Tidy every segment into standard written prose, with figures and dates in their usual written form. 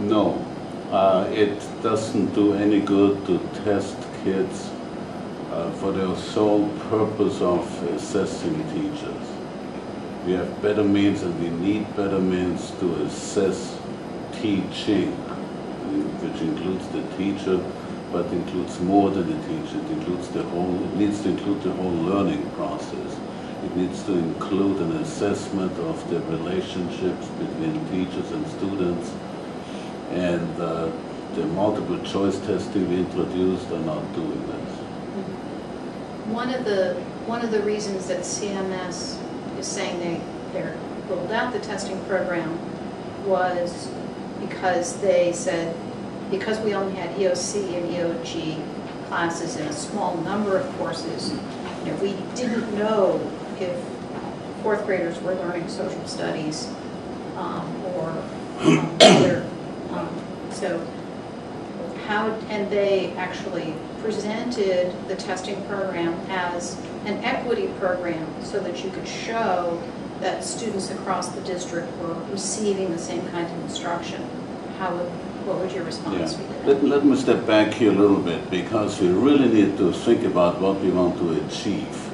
No, it doesn't do any good to test kids for the sole purpose of assessing teachers. We have better means, and we need better means to assess teaching, which includes the teacher, but includes more than the teacher. It includes the whole. It needs to include the whole learning process. It needs to include an assessment of the relationships between teachers and students, and the multiple choice testing we introduced are not doing this. One of the reasons that CMS is saying they rolled out the testing program was because they said, because we only had EOC and EOG classes in a small number of courses, you know, we didn't know if fourth graders were learning social studies or other. So how, and they actually presented the testing program as an equity program so that you could show that students across the district were receiving the same kind of instruction. What would your response be to that? Let me step back here a little bit, because we really need to think about what we want to achieve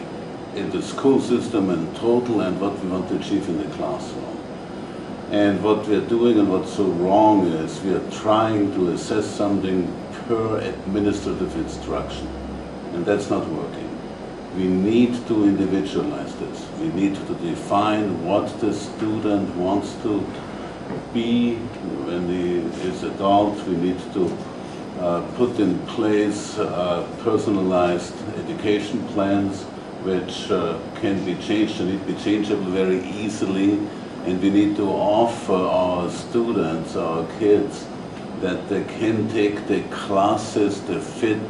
in the school system in total and what we want to achieve in the classroom. And what we're doing and what's so wrong is we are trying to assess something per administrative instruction, and that's not working. We need to individualize this. We need to define what the student wants to be when he is adult. We need to put in place personalized education plans which can be changed and need to be changeable very easily. And we need to offer our students, our kids, that they can take the classes that fit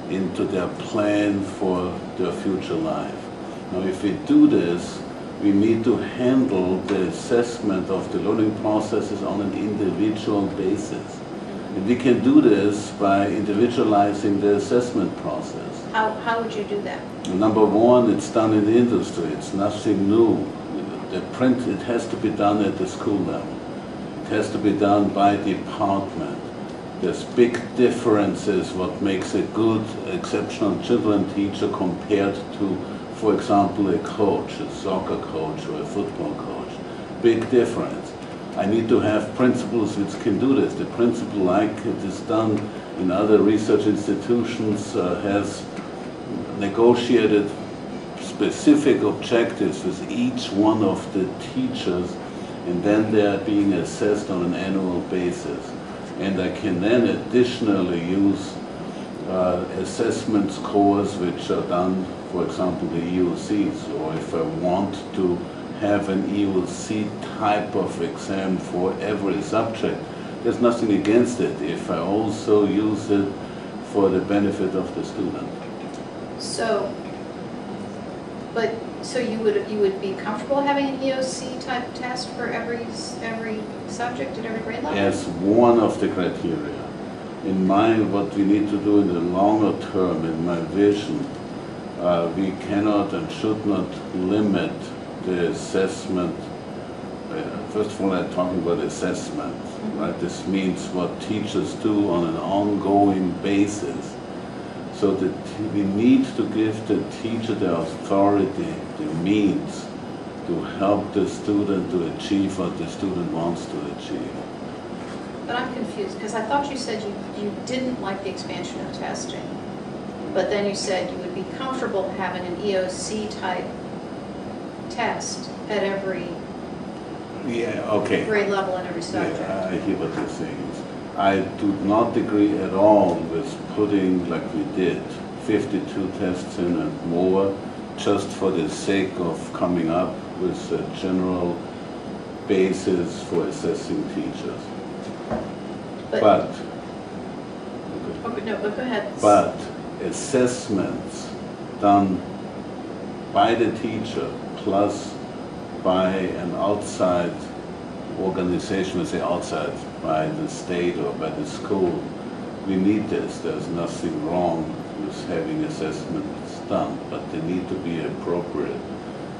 into their plan for their future life. Now, if we do this, we need to handle the assessment of the learning processes on an individual basis. And we can do this by individualizing the assessment process. How would you do that? Number one, it's done in the industry. It's nothing new. It has to be done at the school level. It has to be done by department. There's big differences what makes a good, exceptional children teacher compared to, for example, a coach, a soccer coach or a football coach. Big difference. I need to have principals which can do this. The principal, like it is done in other research institutions, has negotiated specific objectives with each one of the teachers, and then they are being assessed on an annual basis. And I can then additionally use assessment scores which are done, for example, the EOCs, or if I want to have an EOC type of exam for every subject, there's nothing against it if I also use it for the benefit of the student. So you would be comfortable having an EOC type test for every subject at every grade level? As one of the criteria. In what we need to do in the longer term, in my vision, we cannot and should not limit the assessment. First of all, I'm talking about assessment, right? This means what teachers do on an ongoing basis. So that we need to give the teacher the authority, the means to help the student to achieve what the student wants to achieve. But I'm confused, because I thought you said you didn't like the expansion of testing, but then you said you would be comfortable having an EOC type test at every grade level and every subject. Yeah, I hear what you're saying. I do not agree at all with putting, like we did, 52 tests in and more, just for the sake of coming up with a general basis for assessing teachers. But no, but go ahead. But assessments done by the teacher plus by an outside organization, we say outside, by the state or by the school, we need this. There's nothing wrong with having assessments done, but they need to be appropriate.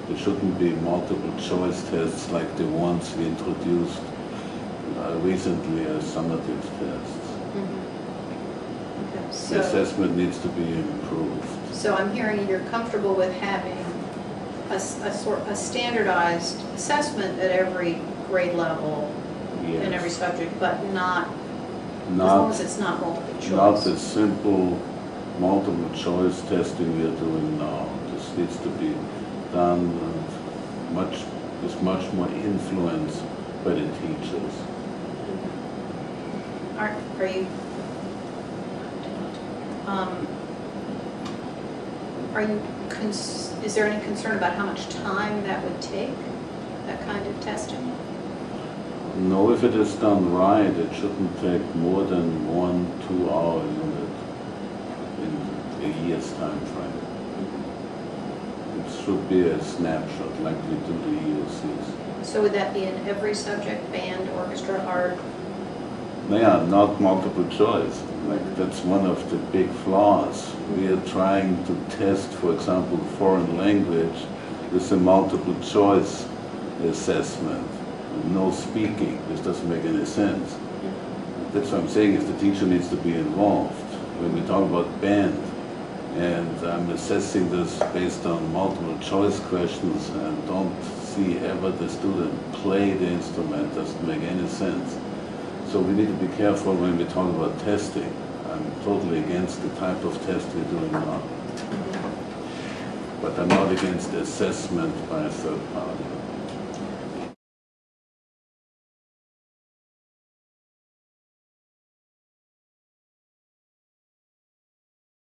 There shouldn't be multiple choice tests like the ones we introduced recently as summative tests. Okay, The so, assessment needs to be improved. so I'm hearing you're comfortable with having a standardized assessment at every grade level in every Yes. subject, but not, as long as Not, it's not multiple not choice. the simple multiple choice testing we are doing now. This needs to be done with much more influence by the teachers. Are you, is there any concern about how much time that would take, that kind of testing? No, if it is done right, it shouldn't take more than 1-2 hour unit in a year's time frame. It should be a snapshot like we do the EOCs. So would that be in every subject, band, orchestra, art? Yeah, not multiple choice. Like that's one of the big flaws. We are trying to test, for example, foreign language with a multiple choice assessment. No speaking. This doesn't make any sense. That's what I'm saying is the teacher needs to be involved. When we talk about band, and I'm assessing this based on multiple choice questions and don't see ever the student play the instrument, doesn't make any sense. So we need to be careful when we talk about testing. I'm totally against the type of test we're doing now. But I'm not against assessment by a third party.